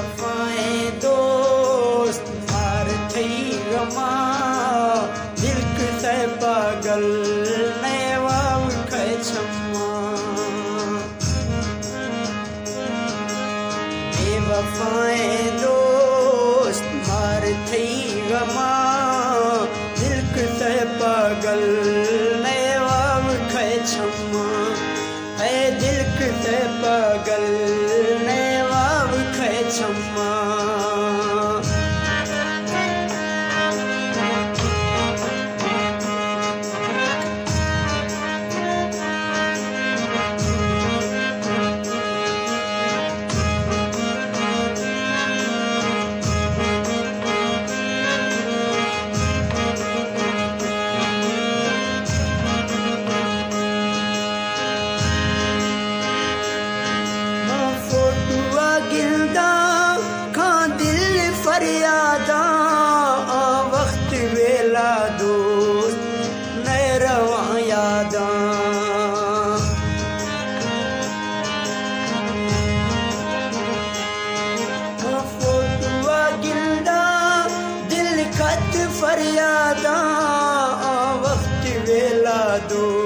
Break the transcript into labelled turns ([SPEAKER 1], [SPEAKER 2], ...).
[SPEAKER 1] बेवफाएं दोस्त मार थई गमा दिल से पागल नेवाव खचमा बेवफाएं दोस्त मार थई गमा दिल से पागल नेवाव खचमा है दिल से पागल नेवाव खचमा फरियादा वक्त वेला दोस्त नए रवा यादा फोटुआ गिल्दा दिल खत फरियादा वक्त वेला दोस्त